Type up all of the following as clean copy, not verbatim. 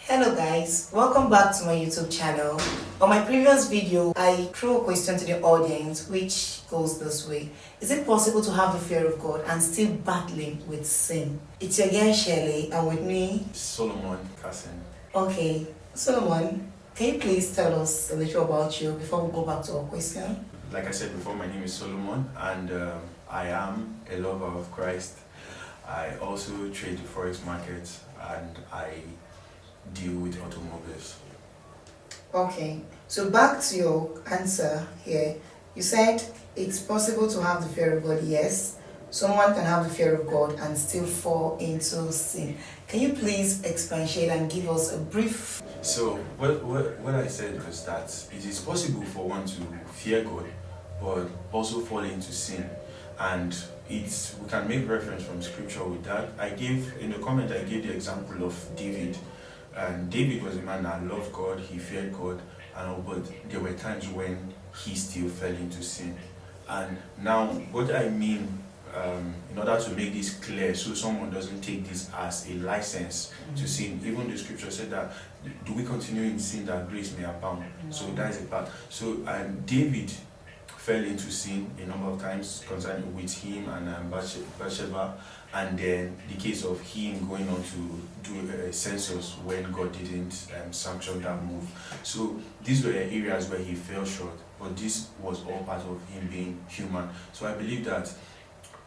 Hello guys, welcome back to my YouTube channel. On my previous video, I threw a question to the audience which goes this way. Is it possible to have the fear of God and still battling with sin? It's your girl Shirley and with me, Solomon Kassin. Okay, Solomon, can you please tell us a little about you before we go back to our question? Like I said before, my name is Solomon and I am a lover of Christ. I also trade the forex market and I deal with automobiles. Okay, so back to your answer here. You said it's possible to have the fear of God. Yes, someone can have the fear of God and still fall into sin. Can you please expatiate and give us a brief? So what I said was that it is possible for one to fear God but also fall into sin, and we can make reference from scripture with that. I gave the example of David. And David was a man that loved God, he feared God, but there were times when he still fell into sin. And now, what I mean, in order to make this clear, so someone doesn't take this as a license to sin, even the scripture said that, do we continue in sin that grace may abound? So that is a part. So David fell into sin a number of times concerning with him and Bathsheba, and then the case of him going on to do a census when God didn't sanction that move. So these were areas where he fell short, but this was all part of him being human. So I believe that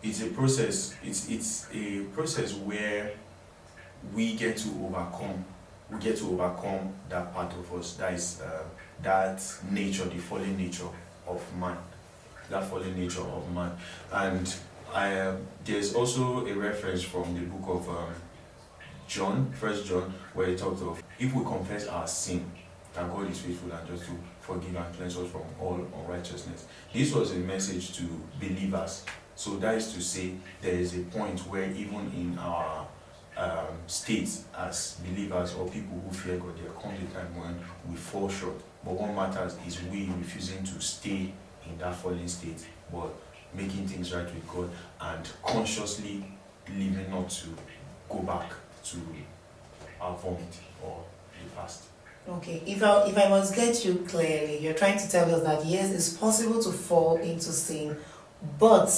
it's a process. It's a process where we get to overcome. We get to overcome that part of us. That is that nature, the fallen nature of man. That fallen nature of man. And there's also a reference from the book of John, 1 John, where it talks of if we confess our sin, that God is faithful and just to forgive and cleanse us from all unrighteousness. This was a message to believers. So that is to say, there is a point where even in our states as believers or people who fear God, there comes a time when we fall short. But what matters is we refusing to stay in that fallen state, but making things right with God and consciously living not to go back to our vomit or the past. Okay, if I must get you clearly, you're trying to tell us that yes, it's possible to fall into sin, but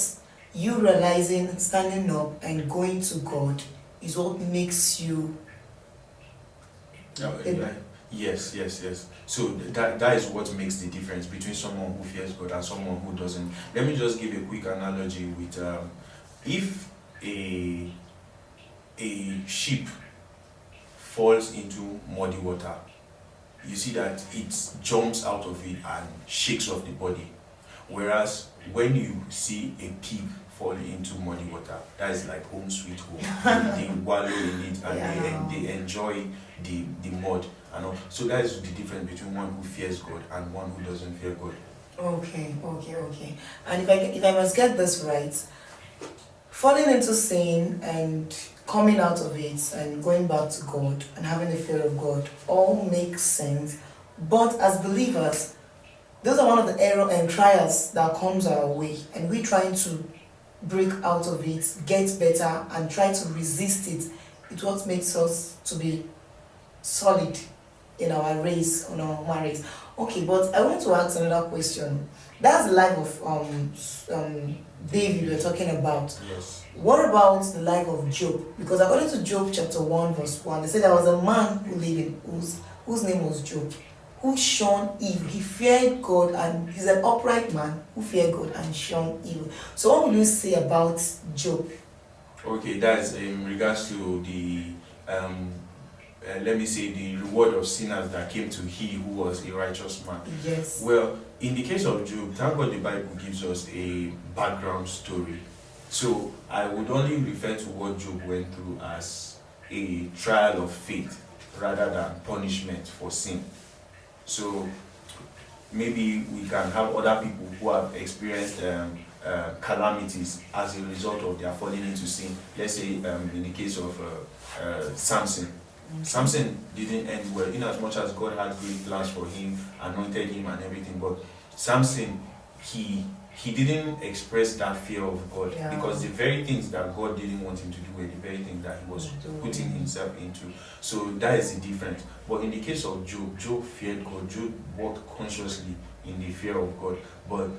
you realizing, standing up and going to God is what makes you... Yes. So that is what makes the difference between someone who fears God and someone who doesn't. Let me just give a quick analogy with if a sheep falls into muddy water, you see that it jumps out of it and shakes off the body. Whereas when you see a pig fall into muddy water, that is like home sweet home. They wallow in it and they enjoy the mud. So that is the difference between one who fears God and one who doesn't fear God. Okay. And if I must get this right, falling into sin and coming out of it and going back to God and having the fear of God all makes sense. But as believers, those are one of the error and trials that comes our way, and we trying to break out of it, get better, and try to resist it. It's what makes us to be solid in our race, on our marriage. Okay, but I want to ask another question. That's the life of David we're talking about. Yes. What about the life of Job? Because according to Job chapter 1 verse 1, they said there was a man who lived in whose name was Job, who shunned evil. He feared God, and he's an upright man who feared God and shunned evil. So what will you say about Job? Okay, that's in regards to the let me say the reward of sinners that came to he who was a righteous man. Yes. Well, in the case of Job, thank God the Bible gives us a background story. So I would only refer to what Job went through as a trial of faith rather than punishment for sin. So maybe we can have other people who have experienced calamities as a result of their falling into sin. Let's say in the case of Samson. Samson didn't end well, in as much as God had great plans for him, anointed him and everything, but Samson, he he didn't express that fear of God, Yeah. because the very things that God didn't want him to do were the very things that he was putting himself into. So that is the difference. But in the case of Job, Job feared God. Job walked consciously in the fear of God. But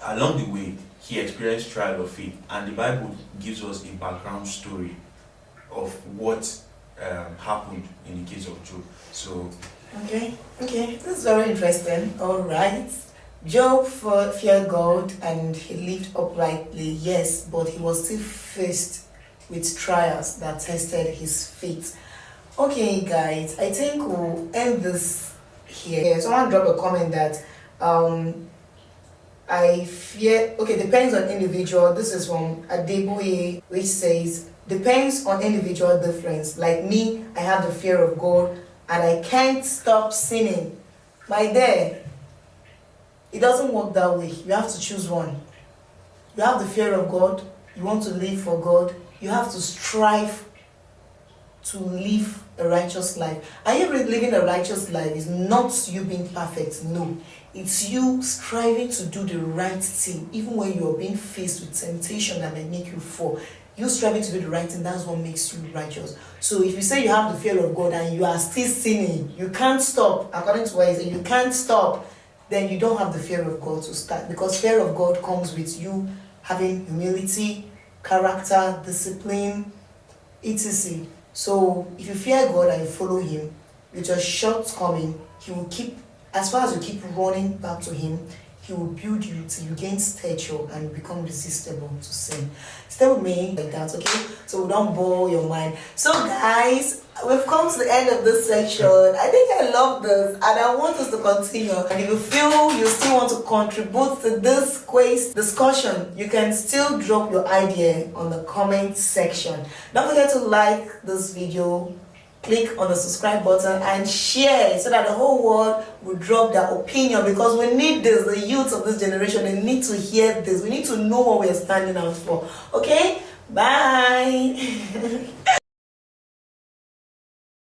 along the way, he experienced trial of faith, and the Bible gives us a background story of what happened in the case of Job. So Okay, this is very interesting. All right. Job feared God and he lived uprightly, yes, but he was still faced with trials that tested his faith. Okay, guys, I think we'll end this here. Someone dropped a comment that I fear, okay, depends on individual. This is from Adeboye, which says, depends on individual difference. Like me, I have the fear of God and I can't stop sinning. My dear, it doesn't work that way. You have to choose one. You have the fear of God. You want to live for God. You have to strive to live a righteous life. And you living a righteous life is not you being perfect. No. It's you striving to do the right thing. Even when you are being faced with temptation that may make you fall. You striving to do the right thing, that's what makes you righteous. So if you say you have the fear of God and you are still sinning, you can't stop, according to what he said, you can't stop, then you don't have the fear of God to start. Because fear of God comes with you having humility, character, discipline, etc. So if you fear God and you follow him, with your shortcoming, he will keep, as far as you keep running back to him, he will build you till you gain stature and become resistible to sin. Stay with me like that, okay? So we don't bore your mind. So guys, we've come to the end of this section. I think I love this and I want us to continue. And if you feel you still want to contribute to this quiz discussion, you can still drop your idea on the comment section. Don't forget to like this video, click on the subscribe button and share so that the whole world will drop their opinion, because we need this. The youth of this generation, they need to hear this. We need to know what we are standing out for. Okay, bye.